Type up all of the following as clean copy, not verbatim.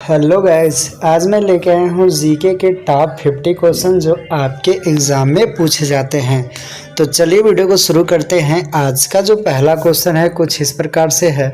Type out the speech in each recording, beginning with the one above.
Hello guys, आज मैं लेके आया हूँ जीके के टॉप 50 क्वेश्चन जो आपके एग्ज़ाम में पूछे जाते हैं। तो चलिए वीडियो को शुरू करते हैं। आज का जो पहला क्वेश्चन है कुछ इस प्रकार से है।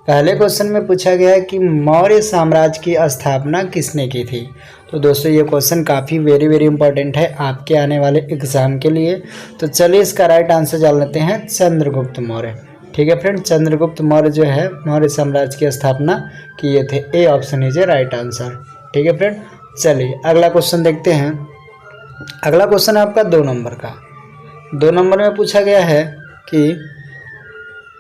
पहले क्वेश्चन में पूछा गया है कि मौर्य साम्राज्य की स्थापना किसने की थी। तो दोस्तों ये क्वेश्चन काफ़ी वेरी इंपॉर्टेंट है आपके आने वाले एग्ज़ाम के लिए। तो चलिए इसका राइट आंसर जान लेते हैं, चंद्रगुप्त मौर्य। ठीक है फ्रेंड, चंद्रगुप्त मौर्य जो है मौर्य साम्राज्य की स्थापना किए थे। A option is a right answer. ठीक है फ्रेंड, चलिए अगला क्वेश्चन देखते हैं। अगला क्वेश्चन है आपका 2 नंबर का। 2 नंबर में पूछा गया है कि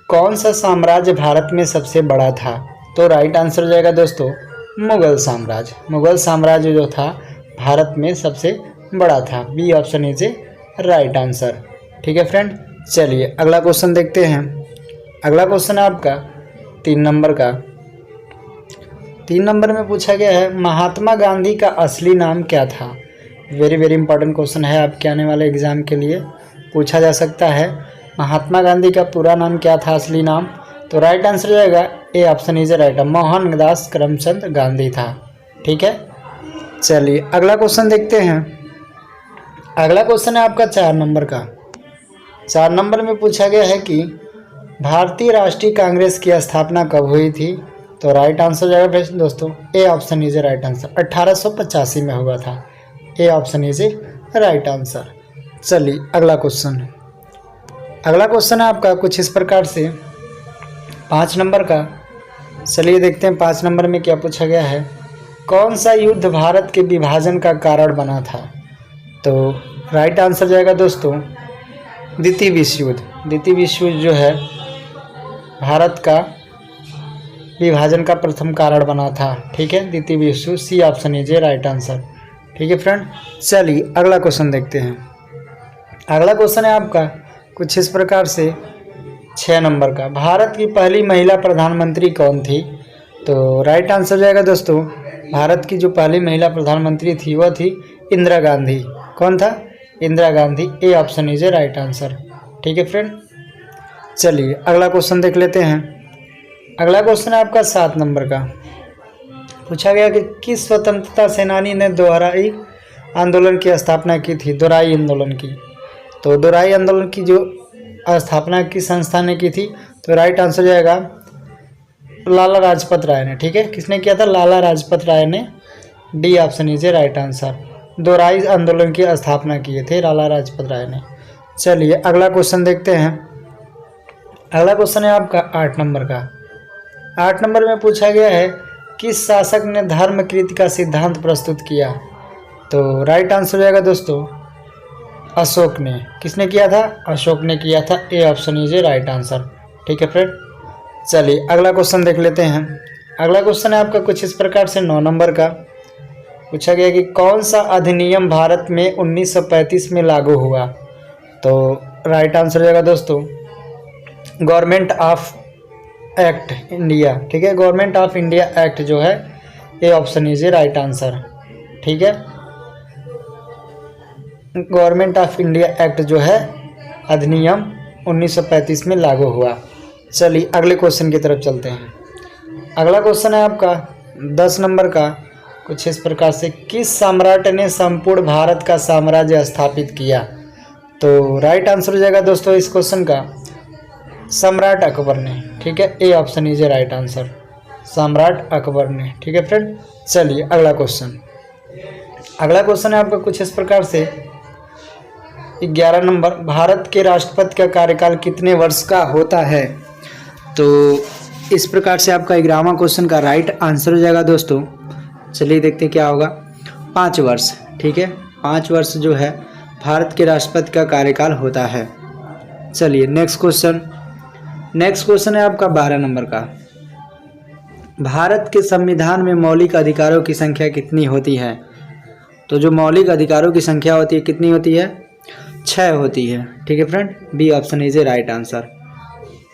कौन सा साम्राज्य भारत में सबसे बड़ा था। तो राइट आंसर हो जाएगा दोस्तों मुगल साम्राज्य। मुगल साम्राज्य जो था भारत में सबसे बड़ा था। B option is a right answer. ठीक है फ्रेंड, चलिए अगला क्वेश्चन देखते हैं। अगला क्वेश्चन है आपका 3 नंबर का। 3 नंबर में पूछा गया है महात्मा गांधी का असली नाम क्या था। वेरी इंपॉर्टेंट क्वेश्चन है आपके आने वाले एग्जाम के लिए, पूछा जा सकता है महात्मा गांधी का पूरा नाम क्या था, असली नाम। तो राइट आंसर जाएगा A option is right, Mohandas Karamchand Gandhi था। ठीक है, चलिए अगला क्वेश्चन देखते हैं। अगला क्वेश्चन है आपका 4 नंबर का। 4 नंबर में पूछा गया है कि भारतीय राष्ट्रीय कांग्रेस की स्थापना कब हुई थी। तो राइट आंसर हो जाएगा दोस्तों A option is a right answer, 1885 में हुआ था। A option is a right answer. चलिए अगला क्वेश्चन। अगला क्वेश्चन है आपका कुछ इस प्रकार से 5 नंबर का। चलिए देखते हैं 5 नंबर में क्या पूछा गया है। कौन सा युद्ध भारत के विभाजन का कारण बना था। तो राइट आंसर जाएगा दोस्तों द्वितीय विश्व युद्ध। द्वितीय विश्व युद्ध जो है भारत का विभाजन का प्रथम कारण बना था। ठीक है, द्वितीय विश्व, C option is a right answer. ठीक है फ्रेंड, चलिए अगला क्वेश्चन देखते हैं। अगला क्वेश्चन है आपका कुछ इस प्रकार से 6 नंबर का। भारत की पहली महिला प्रधानमंत्री कौन थी। तो राइट आंसर जाएगा दोस्तों भारत की जो पहली महिला प्रधानमंत्री थी वह थी इंदिरा गांधी। कौन था, Indira Gandhi. A option is a right answer. ठीक है फ्रेंड, चलिए अगला क्वेश्चन देख लेते हैं। अगला क्वेश्चन है आपका 7 नंबर का। पूछा गया कि किस स्वतंत्रता सेनानी ने दोहराई आंदोलन की स्थापना की थी। दोहराई आंदोलन की। तो दोहराई आंदोलन की जो स्थापना की संस्था ने की थी। तो राइट आंसर जाएगा लाला लाजपत राय ने। ठीक है, किसने किया था, लाला लाजपत राय ने। D option is a right answer. दोहराई आंदोलन की स्थापना किए थे लाला लाजपत राय ने। चलिए अगला क्वेश्चन देखते हैं। अगला क्वेश्चन है आपका 8 नंबर का। 8 नंबर में पूछा गया है किस शासक ने धर्मकृत का सिद्धांत प्रस्तुत किया। तो राइट आंसर हो जाएगा दोस्तों अशोक ने। किसने किया था, अशोक ने किया था। A option is a right answer. ठीक है फ्रेंड, चलिए अगला क्वेश्चन देख लेते हैं। अगला क्वेश्चन है आपका कुछ इस प्रकार से 9 नंबर का। पूछा गया कि कौन सा अधिनियम भारत में 1935 में लागू हुआ। तो राइट आंसर हो जाएगा दोस्तों गवर्नमेंट ऑफ एक्ट इंडिया। ठीक है, गवर्नमेंट ऑफ इंडिया एक्ट जो है। A option is a right answer. ठीक है, गवर्नमेंट ऑफ इंडिया एक्ट जो है अधिनियम 1935 में लागू हुआ। चलिए अगले क्वेश्चन की तरफ चलते हैं। अगला क्वेश्चन है आपका 10 नंबर का। कुछ इस प्रकार से किस सम्राट ने संपूर्ण भारत का साम्राज्य स्थापित किया। तो राइट आंसर हो जाएगा दोस्तों इस क्वेश्चन का सम्राट अकबर ने। ठीक है, A option is a right answer, सम्राट अकबर ने। ठीक है फ्रेंड, चलिए अगला क्वेश्चन। अगला क्वेश्चन है आपका कुछ इस प्रकार से 11 नंबर। भारत के राष्ट्रपति का कार्यकाल कितने वर्ष का होता है। तो इस प्रकार से आपका 11वां क्वेश्चन का राइट आंसर हो जाएगा दोस्तों। चलिए देखते हैं क्या होगा, 5 वर्ष। ठीक है, 5 वर्ष जो है भारत के राष्ट्रपति का कार्यकाल होता है। चलिए नेक्स्ट क्वेश्चन। नेक्स्ट क्वेश्चन है आपका 12 नंबर का। भारत के संविधान में मौलिक अधिकारों की संख्या कितनी होती है। तो जो मौलिक अधिकारों की संख्या होती है कितनी होती है, 6 होती है। ठीक है friend, B option is a right answer.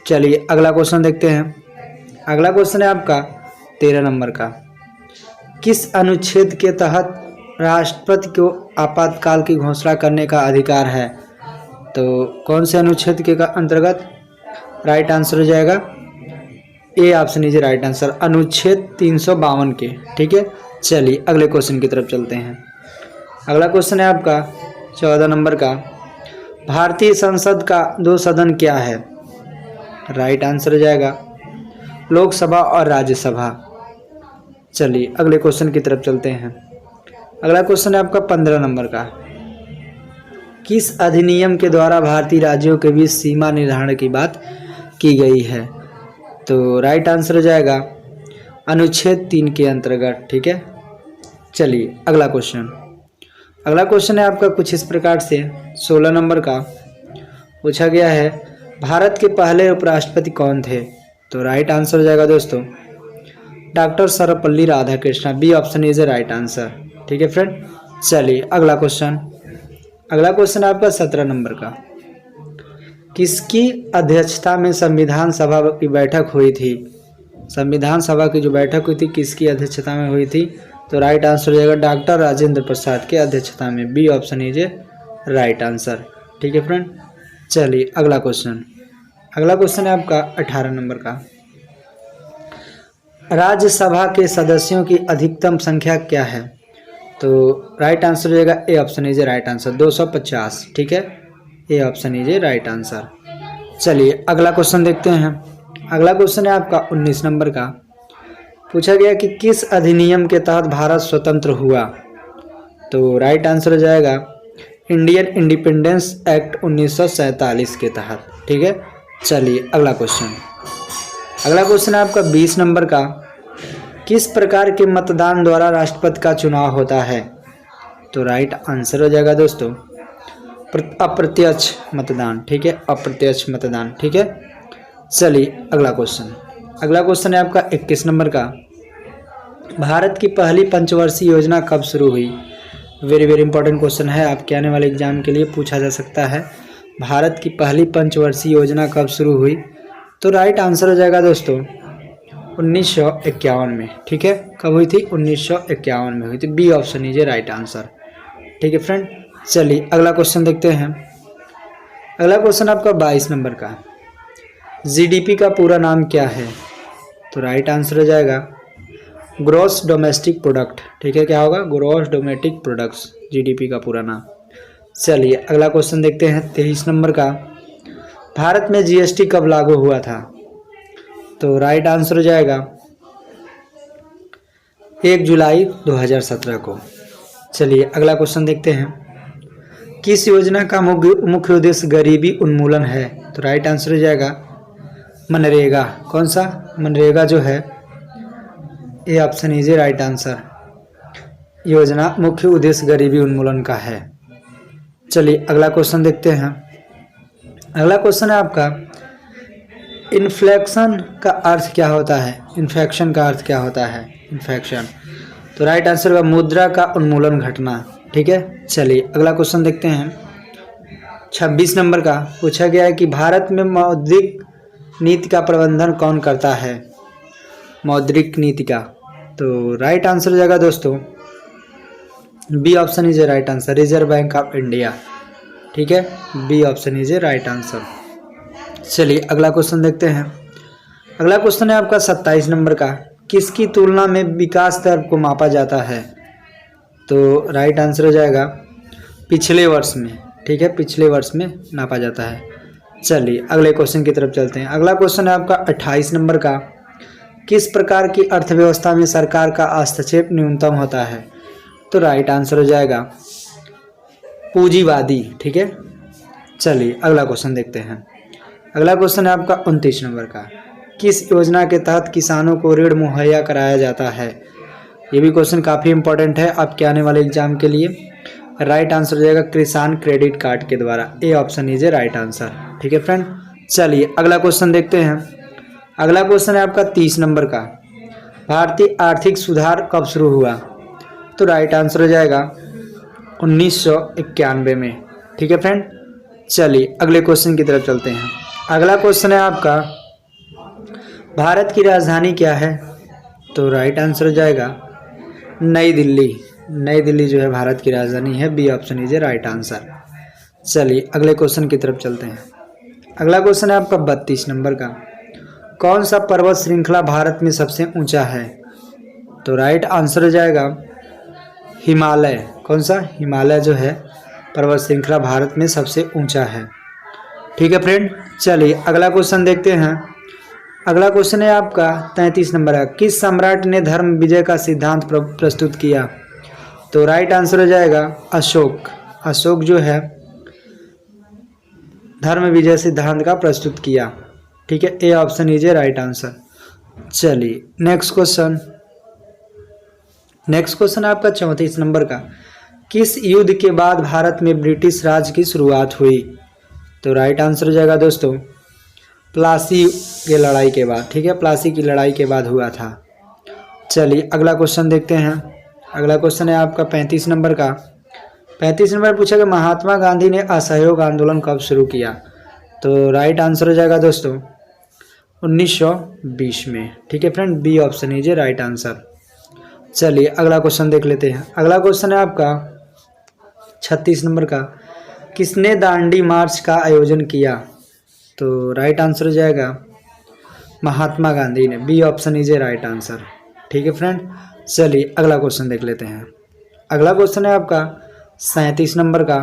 चलिए अगला क्वेश्चन देखते हैं। अगला क्वेश्चन है आपका 13 नंबर का। किस अनुच्छेद के तहत राष्ट्रपति को आपातकाल की घोषणा करने का अधिकार है। तो कौन से अनुच्छेद के अंतर्गत। राइट आंसर हो जाएगा A option is right answer, अनुच्छेद 352 के। ठीक है, चलिए अगले क्वेश्चन की तरफ चलते हैं। अगला क्वेश्चन है आपका 14 नंबर का, भारतीय संसद का 2 सदन क्या है? राइट आंसर हो जाएगा लोकसभा और राज्यसभा। चलिए अगले क्वेश्चन की तरफ चलते हैं। अगला क्वेश्चन है आपका 15 नंबर का, किस अधिनियम के द्वारा भारतीय राज्यों के बीच सीमा निर्धारण की बात की गई है? तो राइट आंसर हो जाएगा अनुच्छेद 3 के अंतर्गत। ठीक है, चलिए अगला क्वेश्चन। अगला क्वेश्चन है आपका कुछ इस प्रकार से 16 नंबर का, पूछा गया है भारत के पहले उपराष्ट्रपति कौन थे? तो राइट आंसर हो जाएगा दोस्तों doctor Sarvepalli Radhakrishnan. B option is a right answer. ठीक है फ्रेंड, चलिए अगला क्वेश्चन। अगला क्वेश्चन आपका 17 नंबर का, किसकी अध्यक्षता में संविधान सभा की बैठक हुई थी? संविधान सभा की जो बैठक हुई थी किसकी अध्यक्षता में हुई थी? तो राइट आंसर हो जाएगा डॉक्टर राजेंद्र प्रसाद की अध्यक्षता में। B option is a right answer. ठीक है फ्रेंड, चलिए अगला क्वेश्चन। अगला क्वेश्चन है आपका 18 नंबर का, राज्यसभा के सदस्यों की अधिकतम संख्या क्या है? तो राइट आंसर हो जाएगा A option is a right answer 250। ठीक है, A option is a right answer. चलिए अगला क्वेश्चन देखते हैं। अगला क्वेश्चन है आपका 19 नंबर का, पूछा गया कि किस अधिनियम के तहत भारत स्वतंत्र हुआ? तो राइट आंसर हो जाएगा इंडियन इंडिपेंडेंस एक्ट 1947 के तहत। ठीक है, चलिए अगला क्वेश्चन। अगला क्वेश्चन है आपका 20 नंबर का, किस प्रकार के मतदान द्वारा राष्ट्रपति का चुनाव होता है? तो राइट आंसर हो जाएगा दोस्तों अप्रत्यक्ष मतदान। ठीक है, अप्रत्यक्ष मतदान। ठीक है, चलिए अगला क्वेश्चन। अगला क्वेश्चन है आपका 21 नंबर का, भारत की पहली पंचवर्षीय योजना कब शुरू हुई? वेरी वेरी इंपॉर्टेंट क्वेश्चन है, आपके आने वाले एग्जाम के लिए पूछा जा सकता है। भारत की पहली पंचवर्षीय योजना कब शुरू हुई? तो राइट आंसर हो जाएगा दोस्तों 1951 में। ठीक है, कब हुई थी? 1951 में हुई थी। B option is a right answer. ठीक है फ्रेंड, चलिए अगला क्वेश्चन देखते हैं। अगला क्वेश्चन आपका 22 नंबर का, जीडीपी का पूरा नाम क्या है? तो राइट आंसर हो जाएगा ग्रॉस डोमेस्टिक प्रोडक्ट। ठीक है, क्या होगा? ग्रॉस डोमेस्टिक प्रोडक्ट्स, जीडीपी का पूरा नाम। चलिए अगला क्वेश्चन देखते हैं 23 नंबर का, भारत में जीएसटी कब लागू हुआ था? तो राइट आंसर हो जाएगा 1 जुलाई 2017 को। चलिए अगला क्वेश्चन देखते हैं, किस योजना का मुख्य उद्देश्य गरीबी उन्मूलन है? तो राइट आंसर हो जाएगा मनरेगा। कौन सा? मनरेगा जो है, A option is a right answer. योजना मुख्य उद्देश्य गरीबी उन्मूलन का है। चलिए अगला क्वेश्चन देखते हैं। अगला क्वेश्चन है आपका, इन्फ्लेक्शन का अर्थ क्या होता है? इन्फेक्शन का अर्थ क्या होता है? इन्फेक्शन। तो राइट आंसर होगा मुद्रा का उन्मूलन घटना। ठीक है, चलिए अगला क्वेश्चन देखते हैं। 26 नंबर का पूछा गया है कि भारत में मौद्रिक नीति का प्रबंधन कौन करता है? मौद्रिक नीति का। तो राइट आंसर हो जाएगा दोस्तों B option is a right answer, Reserve Bank of India. ठीक है, B option is a right answer. चलिए अगला क्वेश्चन देखते हैं। अगला क्वेश्चन है आपका 27 नंबर का, किसकी तुलना में विकास दर को मापा जाता है? तो राइट आंसर हो जाएगा पिछले वर्ष में। ठीक है, पिछले वर्ष में नापा जाता है। चलिए अगले क्वेश्चन की तरफ चलते हैं। अगला क्वेश्चन है आपका 28 नंबर का, किस प्रकार की अर्थव्यवस्था में सरकार का हस्तक्षेप न्यूनतम होता है? तो राइट आंसर हो जाएगा पूंजीवादी। ठीक है, चलिए अगला क्वेश्चन देखते हैं। अगला क्वेश्चन है आपका 29 नंबर का, किस योजना के तहत किसानों को ऋण मुहैया कराया जाता है? ये भी क्वेश्चन काफ़ी इंपॉर्टेंट है आपके आने वाले एग्जाम के लिए। राइट आंसर हो जाएगा किसान क्रेडिट कार्ड के द्वारा। A option is a right answer. ठीक है फ्रेंड, चलिए अगला क्वेश्चन देखते हैं। अगला क्वेश्चन है आपका 30 नंबर का, भारतीय आर्थिक सुधार कब शुरू हुआ? तो राइट आंसर हो जाएगा 1991 में। ठीक है फ्रेंड, चलिए अगले क्वेश्चन की तरफ चलते हैं। अगला क्वेश्चन है आपका, भारत की राजधानी क्या है? तो राइट आंसर हो जाएगा नई दिल्ली। नई दिल्ली जो है भारत की राजधानी है। B option is a right answer. चलिए अगले क्वेश्चन की तरफ चलते हैं। अगला क्वेश्चन है आपका 32 नंबर का, कौन सा पर्वत श्रृंखला भारत में सबसे ऊंचा है? तो राइट आंसर हो जाएगा हिमालय। कौन सा? हिमालय जो है पर्वत श्रृंखला भारत में सबसे ऊंचा है। ठीक है फ्रेंड, चलिए अगला क्वेश्चन देखते हैं। अगला क्वेश्चन है आपका 33 नंबर है, किस सम्राट ने धर्म विजय का सिद्धांत प्रस्तुत किया? तो राइट आंसर हो जाएगा अशोक। अशोक जो है धर्म विजय सिद्धांत का प्रस्तुत किया। ठीक है, A option is right answer. चलिए नेक्स्ट क्वेश्चन है आपका 34 नंबर का, किस युद्ध के बाद भारत में ब्रिटिश राज की शुरुआत हुई? तो राइट आंसर हो जाएगा दोस्तों प्लासी की लड़ाई के बाद। ठीक है, प्लासी की लड़ाई के बाद हुआ था। चलिए अगला क्वेश्चन देखते हैं। अगला क्वेश्चन है आपका 35 नंबर का। 35 नंबर पूछा कि महात्मा गांधी ने असहयोग आंदोलन कब शुरू किया? तो राइट आंसर हो जाएगा दोस्तों 1920 में। ठीक है friend, B option is right answer. चलिए अगला क्वेश्चन देख लेते हैं। अगला क्वेश्चन है आपका 36 नंबर का, किसने दांडी मार्च का आयोजन किया? तो राइट आंसर हो जाएगा महात्मा गांधी ने। B option is right answer. ठीक है फ्रेंड, चलिए अगला क्वेश्चन देख लेते हैं। अगला क्वेश्चन है आपका 37 नंबर का,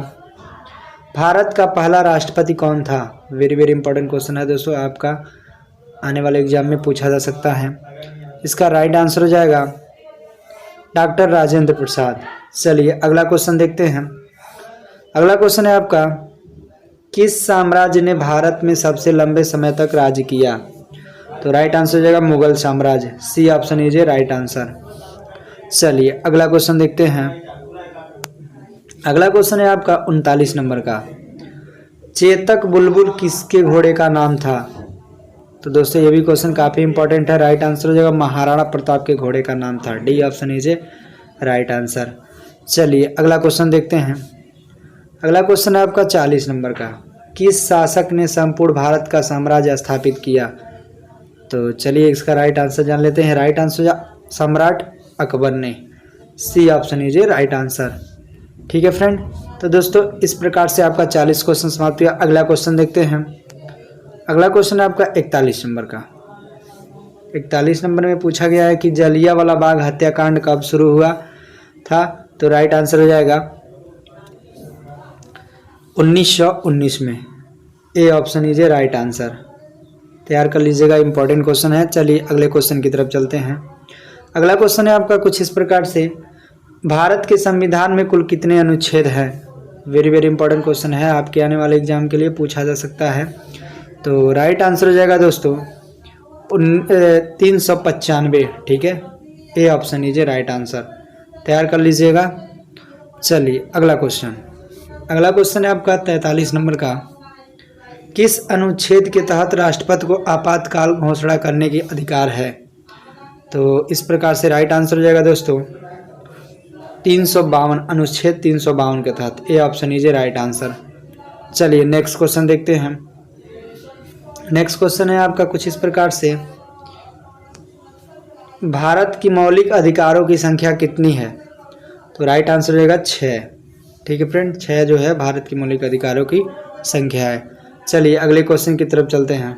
भारत का पहला राष्ट्रपति कौन था? वेरी वेरी इंपॉर्टेंट क्वेश्चन है दोस्तों, आपका आने वाले एग्जाम में पूछा जा सकता है। इसका राइट आंसर हो जाएगा डॉक्टर राजेंद्र प्रसाद। चलिए अगला क्वेश्चन देखते हैं। अगला क्वेश्चन है आपका, किस साम्राज्य ने भारत में सबसे लंबे समय तक राज्य किया? तो राइट आंसर हो जाएगा मुगल साम्राज्य। C option is right answer. चलिए अगला क्वेश्चन देखते हैं। अगला क्वेश्चन है आपका 39 नंबर का, चेतक बुलबुल किसके घोड़े का नाम था? तो दोस्तों ये भी क्वेश्चन काफ़ी इंपॉर्टेंट है। राइट आंसर हो जाएगा महाराणा प्रताप के घोड़े का नाम था। D option is right answer. चलिए अगला क्वेश्चन देखते हैं। अगला क्वेश्चन है आपका 40 नंबर का, किस शासक ने संपूर्ण भारत का साम्राज्य स्थापित किया? तो चलिए इसका राइट आंसर जान लेते हैं। राइट आंसर सम्राट अकबर ने। C option is right answer. ठीक है फ्रेंड, तो दोस्तों इस प्रकार से आपका 40 क्वेश्चन समाप्त हुआ। अगला क्वेश्चन देखते हैं। अगला क्वेश्चन है आपका 41 नंबर का। 41 नंबर में पूछा गया है कि जलियांवाला बाग हत्याकांड कब शुरू हुआ था? तो राइट आंसर हो जाएगा 1919 में। A option is right answer. तैयार कर लीजिएगा, इंपॉर्टेंट क्वेश्चन है। चलिए अगले क्वेश्चन की तरफ चलते हैं। अगला क्वेश्चन है आपका कुछ इस प्रकार से, भारत के संविधान में कुल कितने अनुच्छेद हैं? वेरी वेरी इंपॉर्टेंट क्वेश्चन है, आपके आने वाले एग्जाम के लिए पूछा जा सकता है। तो राइट आंसर हो जाएगा दोस्तों 395। ठीक है, A option is right answer. तैयार कर लीजिएगा। चलिए अगला क्वेश्चन है आपका 43 नंबर का, किस अनुच्छेद के तहत राष्ट्रपति को आपातकाल घोषणा करने की अधिकार है? तो इस प्रकार से राइट आंसर हो जाएगा दोस्तों 352, अनुच्छेद 352 के तहत। A option is right answer. चलिए नेक्स्ट क्वेश्चन देखते हैं। नेक्स्ट क्वेश्चन है आपका कुछ इस प्रकार से, भारत की मौलिक अधिकारों की संख्या कितनी है? तो राइट आंसर रहेगा 6। ठीक है फ्रेंड, 6 जो है भारत की मौलिक अधिकारों की संख्या है। चलिए अगले क्वेश्चन की तरफ चलते हैं।